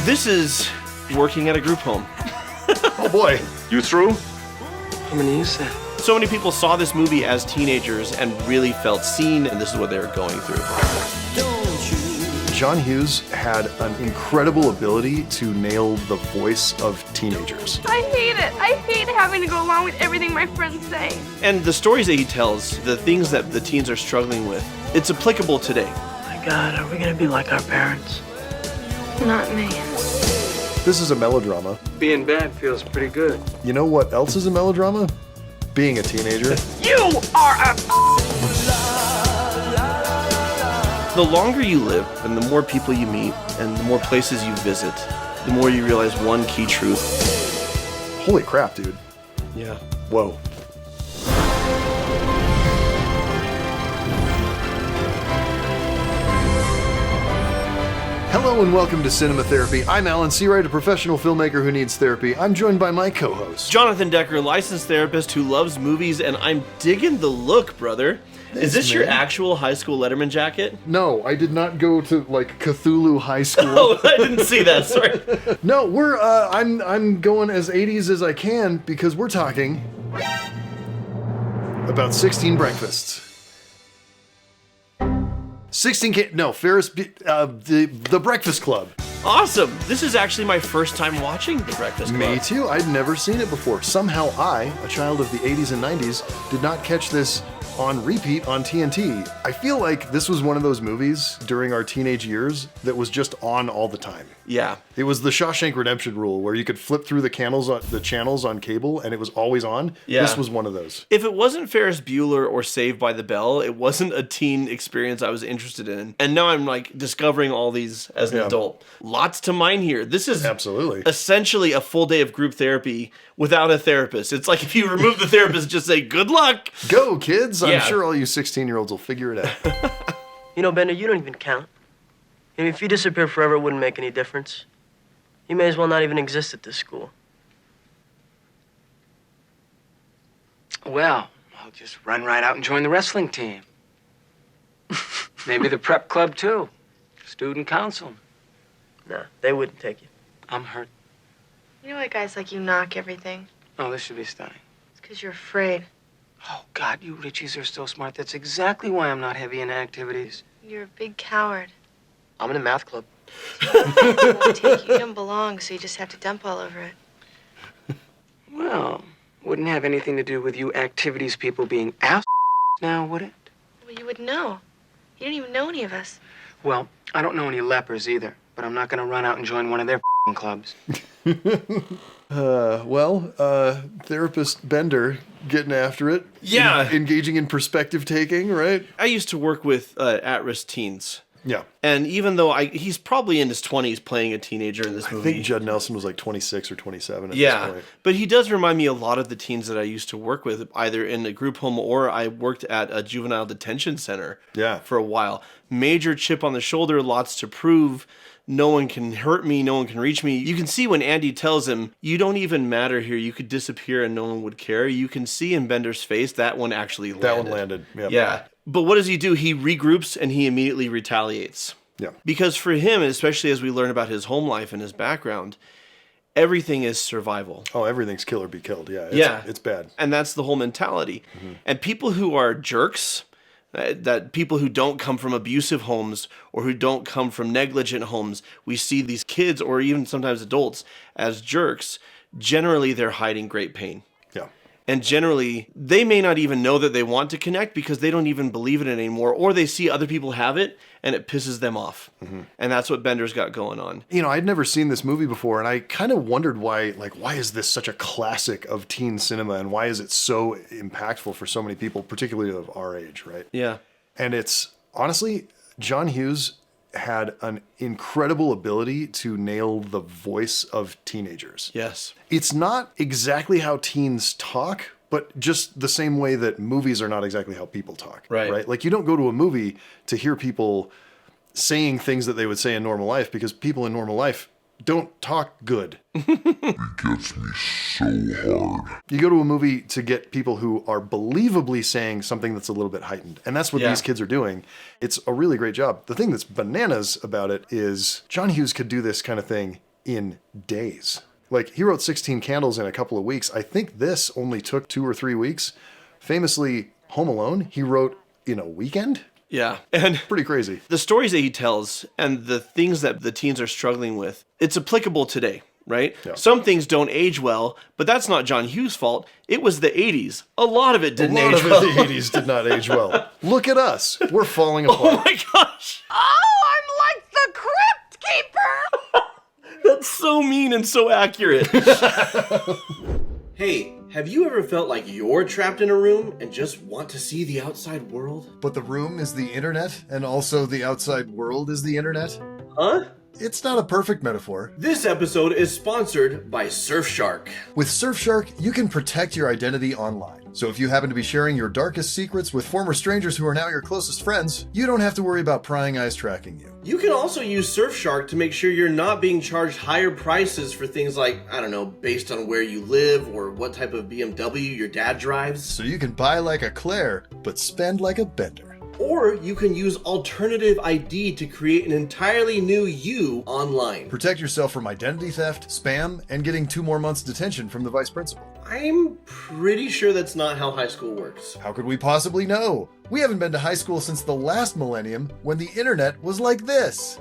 This is working at a group home. Oh boy. You through? How many is that? So many people saw this movie as teenagers and really felt seen, and this is what they were going through. John Hughes had an incredible ability to nail the voice of teenagers. I hate it. I hate having to go along with everything my friends say. And the stories that he tells, the things that the teens are struggling with, it's applicable today. Oh my God, are we gonna be like our parents? Not me. This is a melodrama. Being bad feels pretty good. You know what else is a melodrama? Being a teenager. You are a The longer you live and the more people you meet and the more places you visit, the more you realize one key truth. Holy crap, dude. Yeah. Whoa. Hello and welcome to Cinema Therapy. I'm Alan Seawright, a professional filmmaker who needs therapy. I'm joined by my co-host, Jonathan Decker, licensed therapist who loves movies, and I'm digging the look, brother. Is this your actual high school Letterman jacket? No, I did not go to like Cthulhu High School. Oh, I didn't see that. Sorry. No, I'm going as 80s as I can because we're talking about 16 breakfasts. 16 no, the Breakfast Club. Awesome. This is actually my first time watching The Breakfast Club. Me too. I'd never seen it before. Somehow I, a child of the 80s and 90s, did not catch this on repeat on TNT. I feel like this was one of those movies during our teenage years that was just on all the time. Yeah. It was the Shawshank Redemption rule where you could flip through the channels on cable and it was always on. Yeah. This was one of those. If it wasn't Ferris Bueller or Saved by the Bell, it wasn't a teen experience I was interested in. And now I'm like discovering all these as an adult. Lots to mine here. This is absolutely essentially a full day of group therapy without a therapist. It's like if you remove the therapist, just say, good luck. Go, kids. Yeah. I'm sure all you 16-year-olds will figure it out. You know, Bender, you don't even count. I mean, if you disappear forever, it wouldn't make any difference. You may as well not even exist at this school. Well, I'll just run right out and join the wrestling team. Maybe the prep club, too. Student council. Nah, they wouldn't take you. I'm hurt. You know why guys like you knock everything? Oh, this should be stunning. It's because you're afraid. Oh, God, you Richies are so smart. That's exactly why I'm not heavy in activities. You're a big coward. I'm in a math club. It won't take you. You don't belong, so you just have to dump all over it. Well, wouldn't have anything to do with you activities people being ass now, would it? Well, you would know. You don't even know any of us. Well, I don't know any lepers either, but I'm not going to run out and join one of their clubs. Therapist Bender getting after it. Yeah. Engaging in perspective taking, right? I used to work with at-risk teens. Yeah. And even though he's probably in his 20s playing a teenager in this movie. I think Judd Nelson was like 26 or 27 at this point. But he does remind me a lot of the teens that I used to work with, either in a group home or I worked at a juvenile detention center for a while. Major chip on the shoulder, lots to prove. No one can hurt me, no one can reach me. You can see when Andy tells him, you don't even matter here, you could disappear and no one would care. You can see in Bender's face that one actually landed. That one landed, yep. Yeah. But what does he do? He regroups and he immediately retaliates. Yeah. Because for him, especially as we learn about his home life and his background, everything is survival. Oh, everything's kill or be killed. Yeah. It's bad. And that's the whole mentality. Mm-hmm. And people who are jerks, that people who don't come from abusive homes or who don't come from negligent homes, we see these kids or even sometimes adults as jerks. Generally, they're hiding great pain. Yeah. And generally, they may not even know that they want to connect because they don't even believe in it anymore, or they see other people have it and it pisses them off. Mm-hmm. And that's what Bender's got going on. You know, I'd never seen this movie before, and I kind of wondered why is this such a classic of teen cinema, and why is it so impactful for so many people, particularly of our age, right? Yeah. And it's, honestly, John Hughes had an incredible ability to nail the voice of teenagers. Yes. It's not exactly how teens talk, but just the same way that movies are not exactly how people talk. Right? Like, you don't go to a movie to hear people saying things that they would say in normal life, because people in normal life don't talk good. It gets me so hard. You go to a movie to get people who are believably saying something that's a little bit heightened. And that's what these kids are doing. It's a really great job. The thing that's bananas about it is John Hughes could do this kind of thing in days. Like, he wrote 16 Candles in a couple of weeks. I think this only took 2 or 3 weeks. Famously, Home Alone, he wrote in a weekend. Yeah. And pretty crazy. The stories that he tells and the things that the teens are struggling with, it's applicable today, right? Yeah. Some things don't age well, but that's not John Hughes' fault. It was the 80s. A lot of it didn't age well. A lot of it in the 80s did not age well. Look at us. We're falling apart. Oh my gosh. Oh, I'm like the Crypt Keeper. That's so mean and so accurate. Hey, have you ever felt like you're trapped in a room and just want to see the outside world? But the room is the internet, and also the outside world is the internet? Huh? It's not a perfect metaphor. This episode is sponsored by Surfshark. With Surfshark, you can protect your identity online. So if you happen to be sharing your darkest secrets with former strangers who are now your closest friends, you don't have to worry about prying eyes tracking you. You can also use Surfshark to make sure you're not being charged higher prices for things like, I don't know, based on where you live or what type of BMW your dad drives. So you can buy like a Claire, but spend like a Bender. Or you can use alternative ID to create an entirely new you online. Protect yourself from identity theft, spam, and getting 2 more months detention from the vice principal. I'm pretty sure that's not how high school works. How could we possibly know? We haven't been to high school since the last millennium when the internet was like this.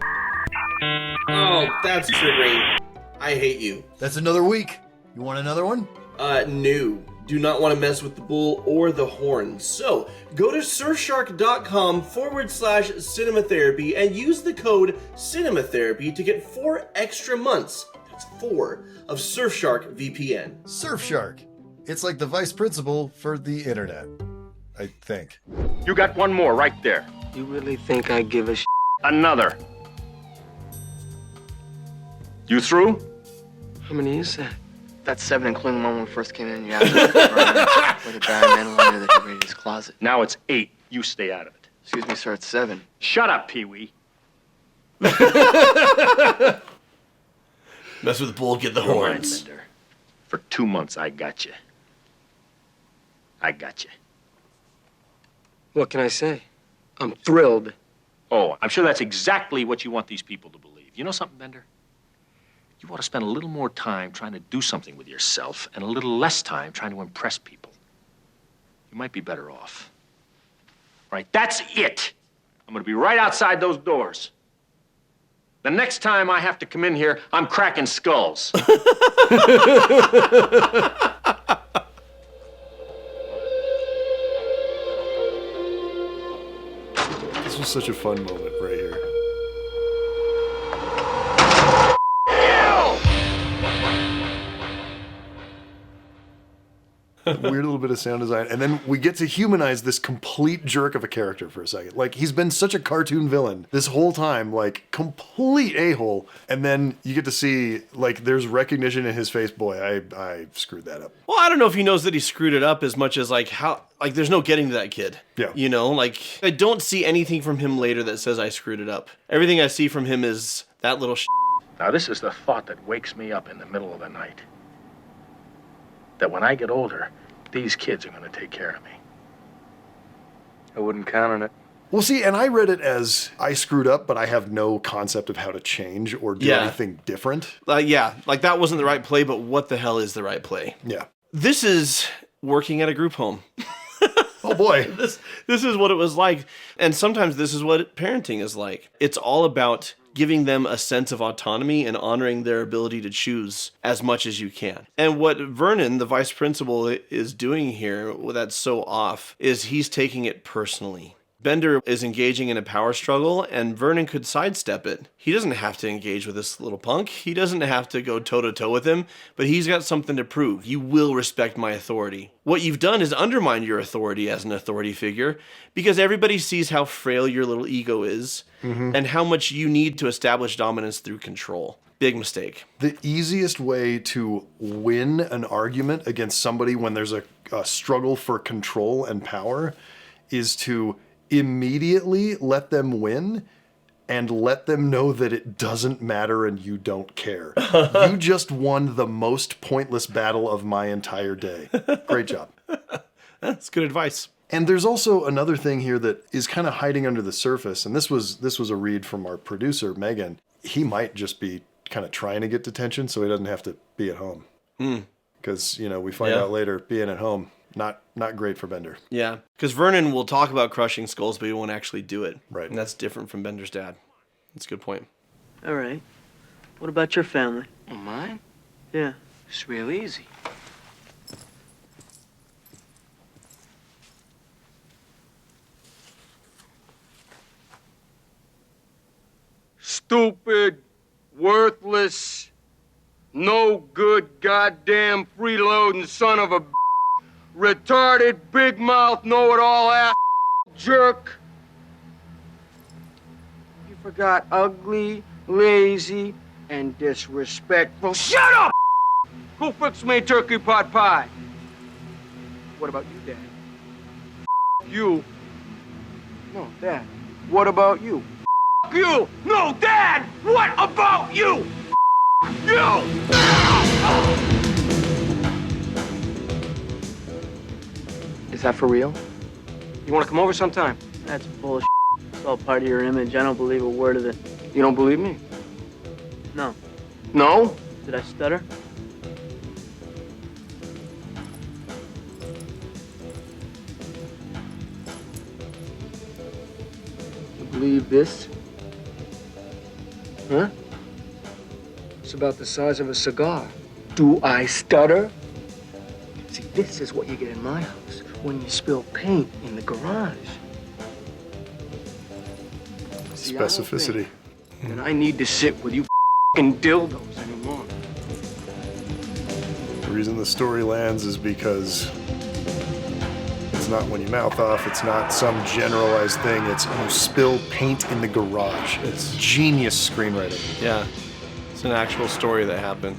Oh, that's triggering. I hate you. That's another week. You want another one? No. Do not want to mess with the bull or the horn. So, go to surfshark.com/cinematherapy and use the code cinematherapy to get 4 extra months. That's 4 of Surfshark VPN. Surfshark. It's like the vice principal for the internet, I think. You got one more right there. You really think I give a shit? Another. You through? How many is that? That's 7, including the one when we first came in. You asked where the barman wanted that he raided his closet. Now it's 8. You stay out of it. Excuse me, sir, it's 7. Shut up, Pee-wee. Mess with the bull, get the horns. Bender. For 2 months, I got you. I got you. What can I say? I'm thrilled. Oh, I'm sure that's exactly what you want these people to believe. You know something, Bender? You ought to spend a little more time trying to do something with yourself and a little less time trying to impress people. You might be better off. Right, that's it. I'm gonna be right outside those doors. The next time I have to come in here, I'm cracking skulls. This was such a fun moment right here. Weird little bit of sound design. And then we get to humanize this complete jerk of a character for a second. Like, he's been such a cartoon villain this whole time, like, complete a-hole. And then you get to see, like, there's recognition in his face. Boy, I screwed that up. Well, I don't know if he knows that he screwed it up as much as, like, how... Like, there's no getting to that kid. Yeah. You know? Like, I don't see anything from him later that says I screwed it up. Everything I see from him is that little Now, this is the thought that wakes me up in the middle of the night. That when I get older, these kids are going to take care of me. I wouldn't count on it. Well, see, and I read it as I screwed up, but I have no concept of how to change or do anything different. Yeah, like that wasn't the right play, but what the hell is the right play? Yeah. This is working at a group home. Oh boy. This is what it was like. And sometimes this is what parenting is like. It's all about giving them a sense of autonomy and honoring their ability to choose as much as you can. And what Vernon, the vice principal, is doing here that's so off is he's taking it personally. Bender is engaging in a power struggle, and Vernon could sidestep it. He doesn't have to engage with this little punk. He doesn't have to go toe-to-toe with him, but he's got something to prove. You will respect my authority. What you've done is undermine your authority as an authority figure, because everybody sees how frail your little ego is, and how much you need to establish dominance through control. Big mistake. The easiest way to win an argument against somebody when there's a struggle for control and power is to immediately let them win and let them know that it doesn't matter and you don't care. You just won the most pointless battle of my entire day. Great job. That's good advice. And there's also another thing here that is kind of hiding under the surface, and this was a read from our producer, Megan. He might just be kind of trying to get detention so he doesn't have to be at home. Because, we find out later being at home, not great for Bender. Yeah, because Vernon will talk about crushing skulls, but he won't actually do it. Right. And that's different from Bender's dad. That's a good point. All right. What about your family? Oh, mine? Yeah. It's real easy. Stupid, worthless, no good goddamn freeloading son of a retarded, big mouth, know-it-all ass jerk. You forgot ugly, lazy, and disrespectful. Shut up! Who fixed me turkey pot pie? What about you, Dad? You. No, Dad. What about you? You! No, Dad! What about you? You! Is that for real? You want to come over sometime? That's bullshit. It's all part of your image. I don't believe a word of it. You don't believe me? No. No? Did I stutter? You believe this? Huh? It's about the size of a cigar. Do I stutter? See, this is what you get in my house when you spill paint in the garage. See, Specificity. And I need to sit with you f***ing dildos anymore. The reason the story lands is because it's not when you mouth off, it's not some generalized thing, it's you spill paint in the garage. It's genius screenwriting. Yeah. It's an actual story that happened.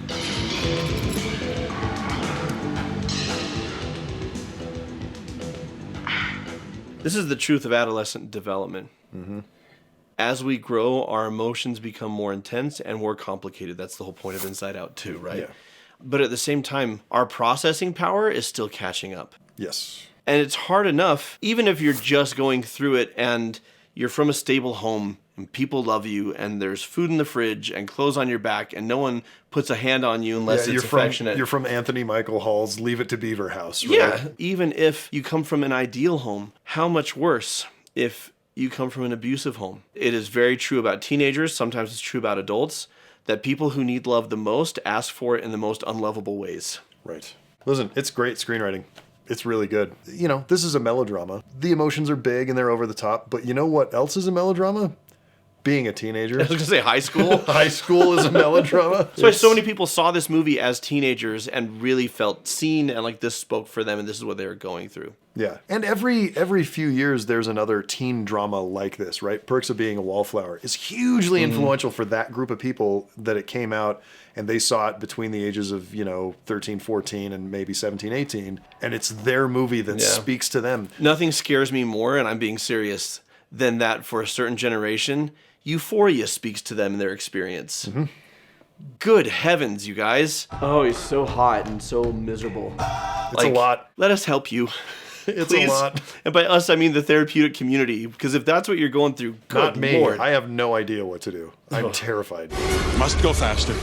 This is the truth of adolescent development. As we grow, our emotions become more intense and more complicated. That's the whole point of Inside Out 2, right? Yeah. But at the same time, our processing power is still catching up. Yes. And it's hard enough, even if you're just going through it and you're from a stable home and people love you and there's food in the fridge and clothes on your back and no one puts a hand on you unless it's affectionate. You're from Anthony Michael Hall's Leave It to Beaver house, right? Yeah. Even if you come from an ideal home, how much worse if you come from an abusive home? It is very true about teenagers. Sometimes it's true about adults that people who need love the most ask for it in the most unlovable ways. Right. Listen, it's great screenwriting. It's really good. This is a melodrama. The emotions are big and they're over the top, but you know what else is a melodrama? Being a teenager. I was going to say high school. High school is a melodrama. That's why so many people saw this movie as teenagers and really felt seen and like this spoke for them and this is what they were going through. Yeah. And every few years there's another teen drama like this, right? Perks of Being a Wallflower is hugely influential for that group of people that it came out and they saw it between the ages of, 13, 14 and maybe 17, 18. And it's their movie that speaks to them. Nothing scares me more, and I'm being serious, than that for a certain generation, Euphoria speaks to them in their experience. Good heavens, you guys. Oh, he's so hot and so miserable. It's a lot. Let us help you. It's Please. a lot. And by us, I mean the therapeutic community, because if that's what you're going through, Not good me. Lord. I have no idea what to do. I'm terrified. Must go faster.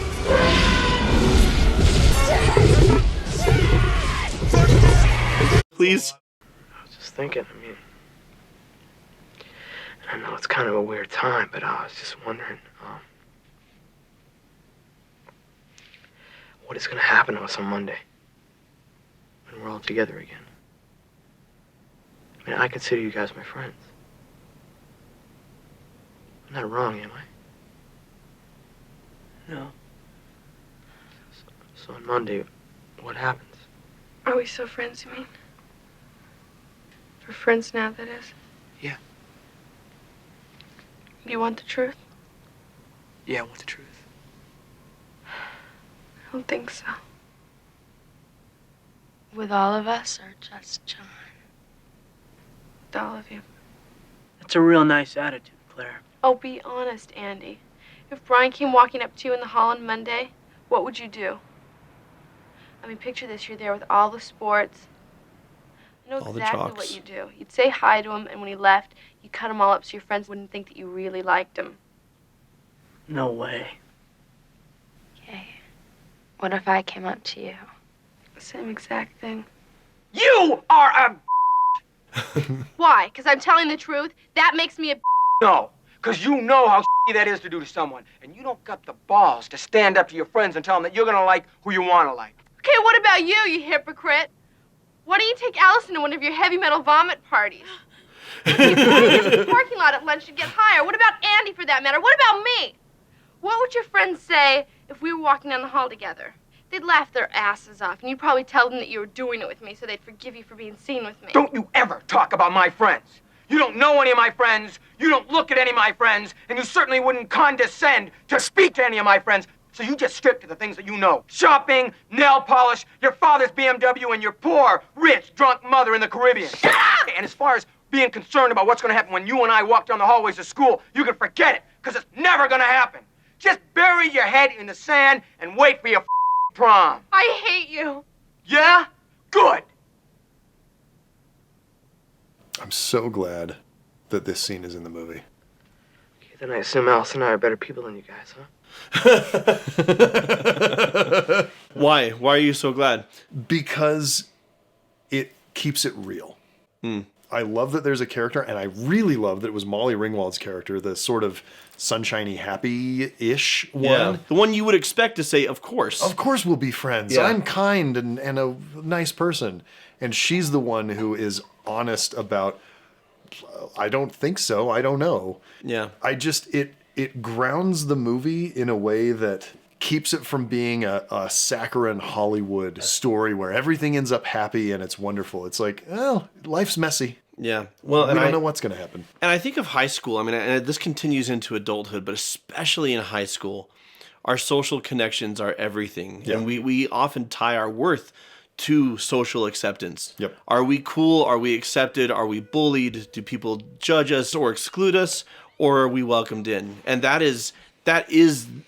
Please. I was just thinking, I know it's kind of a weird time, but I was just wondering, what is going to happen to us on Monday when we're all together again? I consider you guys my friends. I'm not wrong, am I? No. So on Monday, what happens? Are we still friends, you mean? We're friends now, that is? Yeah. You want the truth? Yeah, I want the truth. I don't think so. With all of us, or just John? With all of you. That's a real nice attitude, Claire. Oh, be honest, Andy. If Brian came walking up to you in the hall on Monday, what would you do? Picture this, you're there with all the sports. I know All the exactly jocks. what you do. You'd say hi to him, and when he left, you cut him all up so your friends wouldn't think that you really liked him. No way. What if I came up to you? Same exact thing. You are a... Why? Because I'm telling the truth? That makes me a... No, because you know how that is to do to someone. And you don't got the balls to stand up to your friends and tell them that you're gonna like who you wanna like. Okay, what about you, you hypocrite? Why don't you take Allison to one of your heavy metal vomit parties? What if you party in the parking lot at lunch and get higher? What about Andy, for that matter? What about me? What would your friends say if we were walking down the hall together? They'd laugh their asses off, and you'd probably tell them that you were doing it with me so they'd forgive you for being seen with me. Don't you ever talk about my friends. You don't know any of my friends, you don't look at any of my friends, and you certainly wouldn't condescend to speak to any of my friends. So you just stick to the things that you know. Shopping, nail polish, your father's BMW, and your poor, rich, drunk mother in the Caribbean. Shut up! And as far as being concerned about what's going to happen when you and I walk down the hallways of school, you can forget it, because it's never going to happen. Just bury your head in the sand and wait for your prom. I hate you. Yeah? Good. I'm so glad that this scene is in the movie. Okay, then I assume Allison and I are better people than you guys, huh? Why? Why are you so glad? Because it keeps it real. I love that there's a character, and I really love that it was Molly Ringwald's character, the sort of sunshiny, happy-ish one. Yeah. The one you would expect to say, of course. Of course we'll be friends. Yeah. I'm kind and a nice person. And she's the one who is honest about, I don't think so, I don't know. Yeah. It grounds the movie in a way that keeps it from being a saccharine Hollywood story where everything ends up happy and it's wonderful. It's like, well, life's messy. Yeah. Well, we don't know what's going to happen. And I think of high school. I mean, and this continues into adulthood, but especially in high school, our social connections are everything. Yeah. And we often tie our worth to social acceptance. Yep. Are we cool? Are we accepted? Are we bullied? Do people judge us or exclude us? Or are we welcomed in? And that is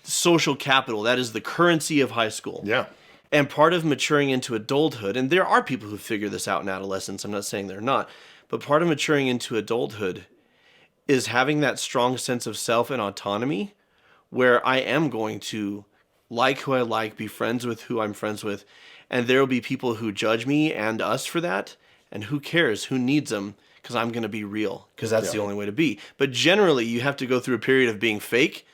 social capital. That is the currency of high school. Yeah. And part of maturing into adulthood, and there are people who figure this out in adolescence, I'm not saying they're not, but part of maturing into adulthood is having that strong sense of self and autonomy where I am going to like who I like, be friends with who I'm friends with, and there will be people who judge me and us for that, and who cares, who needs them, because I'm going to be real, because that's the only way to be. But generally, you have to go through a period of being fake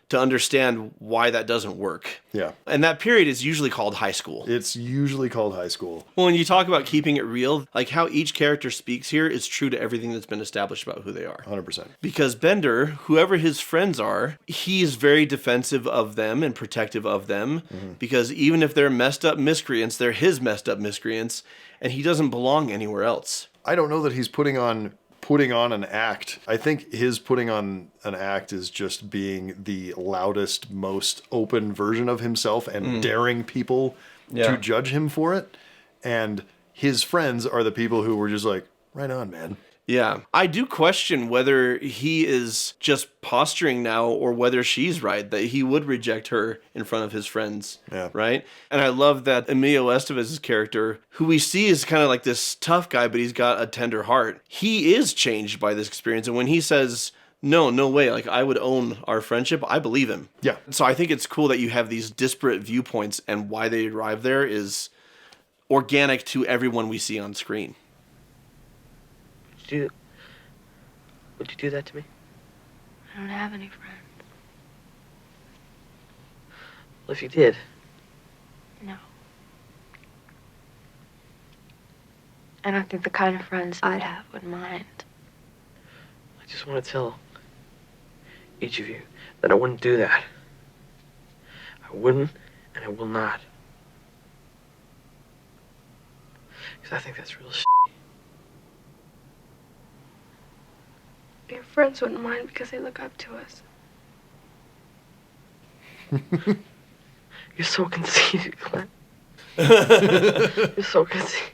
to understand why that doesn't work. Yeah. And that period is usually called high school. It's usually called high school. Well, when you talk about keeping it real, like how each character speaks here is true to everything that's been established about who they are. 100%. Because Bender, whoever his friends are, he is very defensive of them and protective of them. Mm-hmm. Because even if they're messed up miscreants, they're his messed up miscreants, and he doesn't belong anywhere else. I don't know that he's putting on an act. I think his putting on an act is just being the loudest, most open version of himself and daring people to judge him for it. And his friends are the people who were just like, right on, man. Yeah. I do question whether he is just posturing now or whether she's right, that he would reject her in front of his friends. Yeah. Right? And I love that Emilio Estevez's character, who we see is kind of like this tough guy, but he's got a tender heart. He is changed by this experience. And when he says, no way, like I would own our friendship, I believe him. Yeah. So I think it's cool that you have these disparate viewpoints, and why they arrive there is organic to everyone we see on screen. Would you do that to me? I don't have any friends. Well, if you did. No. I don't think the kind of friends I'd have would mind. I just want to tell each of you that I wouldn't do that. I wouldn't, and I will not. Because I think that's real shit. Your friends wouldn't mind because they look up to us. You're so conceited, Glenn. You're so conceited.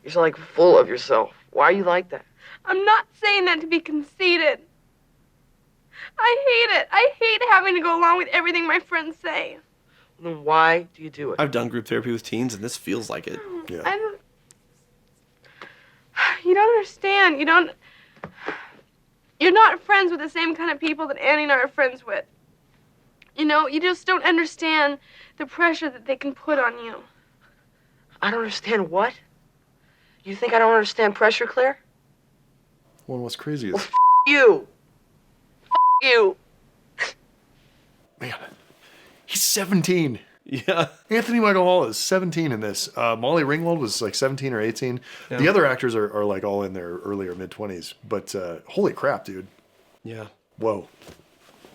You're so, like, full of yourself. Why are you like that? I'm not saying that to be conceited. I hate it. I hate having to go along with everything my friends say. Then why do you do it? I've done group therapy with teens, and this feels like it. Yeah. You don't understand. You're not friends with the same kind of people that Annie and I are friends with. You know, you just don't understand the pressure that they can put on you. I don't understand what? You think I don't understand pressure, Claire? Well, what's crazy is... Well, you! You! Man, he's 17. Yeah. Anthony Michael Hall is 17 in this. Molly Ringwald was like 17 or 18. Yeah. The other actors are like all in their early or mid-20s. But holy crap, dude. Yeah. Whoa.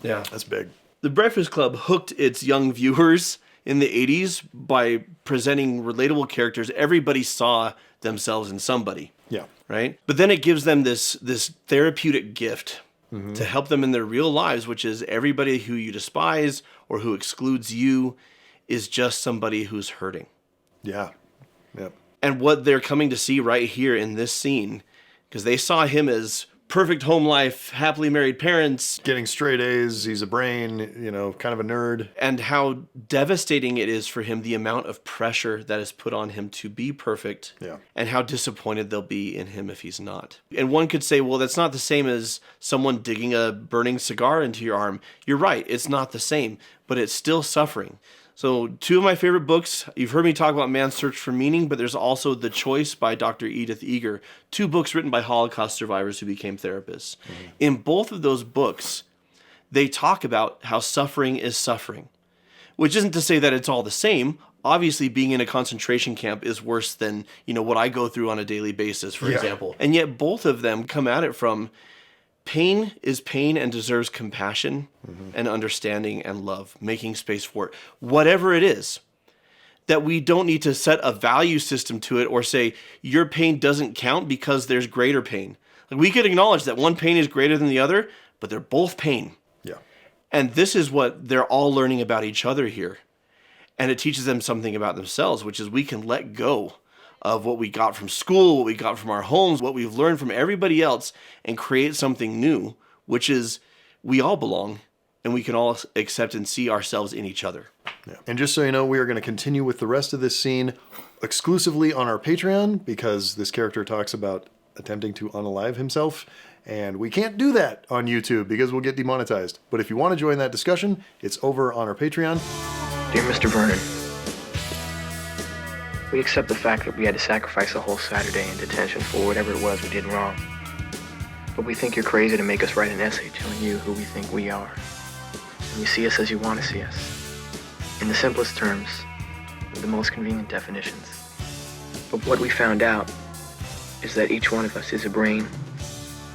Yeah. That's big. The Breakfast Club hooked its young viewers in the 80s by presenting relatable characters. Everybody saw themselves in somebody. Yeah. Right? But then it gives them this therapeutic gift to help them in their real lives, which is everybody who you despise or who excludes you is just somebody who's hurting. Yeah. Yep. And what they're coming to see right here in this scene, because they saw him as perfect home life, happily married parents. Getting straight A's, he's a brain, you know, kind of a nerd. And how devastating it is for him, the amount of pressure that is put on him to be perfect. Yeah. And how disappointed they'll be in him if he's not. And one could say, well, that's not the same as someone digging a burning cigar into your arm. You're right, it's not the same, but it's still suffering. So 2 of my favorite books, you've heard me talk about Man's Search for Meaning, but there's also The Choice by Dr. Edith Eger, 2 books written by Holocaust survivors who became therapists. In both of those books, they talk about how suffering is suffering, which isn't to say that it's all the same. Obviously, being in a concentration camp is worse than, you know, what I go through on a daily basis, for example. And yet both of them come at it from pain is pain and deserves compassion and understanding and love, making space for it. Whatever it is, that we don't need to set a value system to it or say your pain doesn't count because there's greater pain. Like, we could acknowledge that one pain is greater than the other, but they're both pain. Yeah. And this is what they're all learning about each other here. And it teaches them something about themselves, which is we can let go of what we got from school, what we got from our homes, what we've learned from everybody else, and create something new, which is we all belong, and we can all accept and see ourselves in each other. Yeah. And just so you know, we are going to continue with the rest of this scene exclusively on our Patreon, because this character talks about attempting to unalive himself, and we can't do that on YouTube because we'll get demonetized. But if you want to join that discussion, it's over on our Patreon. Dear Mr. Vernon, we accept the fact that we had to sacrifice a whole Saturday in detention for whatever it was we did wrong. But we think you're crazy to make us write an essay telling you who we think we are. And you see us as you want to see us. In the simplest terms, with the most convenient definitions. But what we found out is that each one of us is a brain.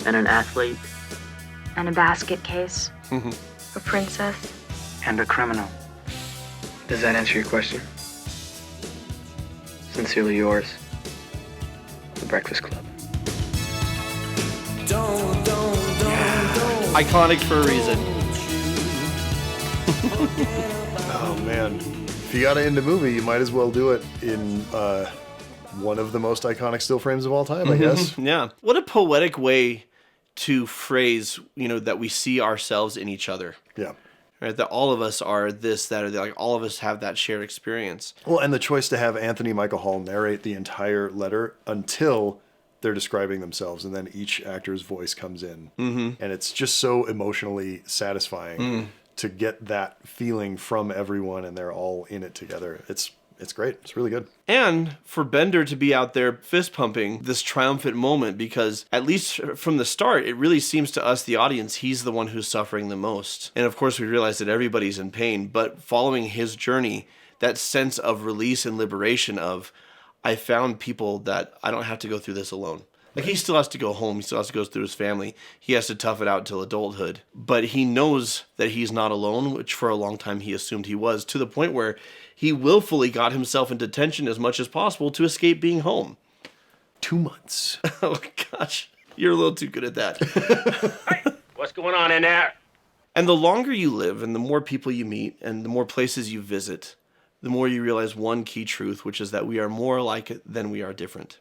And an athlete. And a basket case. A princess. And a criminal. Does that answer your question? Sincerely yours, The Breakfast Club. Iconic for a reason. Oh, man. If you got into movie, you might as well do it in one of the most iconic still frames of all time, I guess. Yeah. What a poetic way to phrase, you know, that we see ourselves in each other. Yeah. Right, that all of us are this, that, or that. Like, all of us have that shared experience. Well, and the choice to have Anthony Michael Hall narrate the entire letter until they're describing themselves, and then each actor's voice comes in. And it's just so emotionally satisfying to get that feeling from everyone, and they're all in it together. It's great. It's really good. And for Bender to be out there fist pumping this triumphant moment, because at least from the start, it really seems to us, the audience, he's the one who's suffering the most. And of course, we realize that everybody's in pain, but following his journey, that sense of release and liberation of, I found people that I don't have to go through this alone. Like, he still has to go home. He still has to go through his family. He has to tough it out till adulthood. But he knows that he's not alone, which for a long time he assumed he was, to the point where he willfully got himself in detention as much as possible to escape being home. 2 months. Oh, gosh. You're a little too good at that. Hey, what's going on in there? And the longer you live and the more people you meet and the more places you visit, the more you realize one key truth, which is that we are more alike than we are different.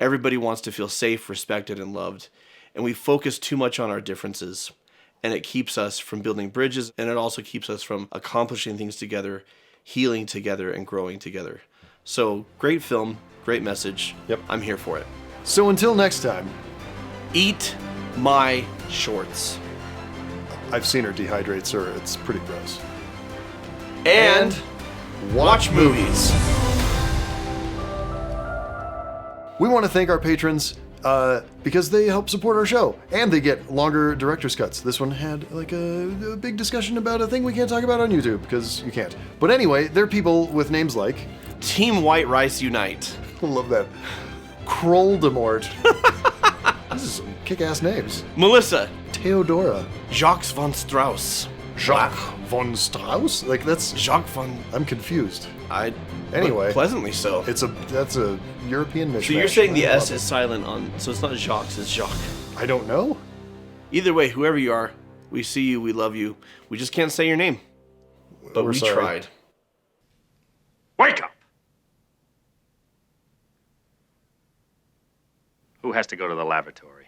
Everybody wants to feel safe, respected, and loved. And we focus too much on our differences. And it keeps us from building bridges, and it also keeps us from accomplishing things together, healing together, and growing together. So, great film, great message. Yep. I'm here for it. So until next time. Eat my shorts. I've seen her dehydrate, sir. It's pretty gross. and watch movies. We want to thank our patrons because they help support our show and they get longer director's cuts. This one had like a big discussion about a thing we can't talk about on YouTube because you can't. But anyway, they're people with names like Team White Rice Unite. I love that. Kroldemort. This is some kick-ass names. Melissa. Theodora. Jacques von Strauss. Jacques von Strauss? Like that's Jacques von... I'm confused. Anyway. Pleasantly so. That's a European mishmash. So you're saying the S is silent on... So it's not Jacques, it's Jacques. I don't know. Either way, whoever you are, we see you, we love you. We just can't say your name. But we tried. Wake up! Who has to go to the lavatory?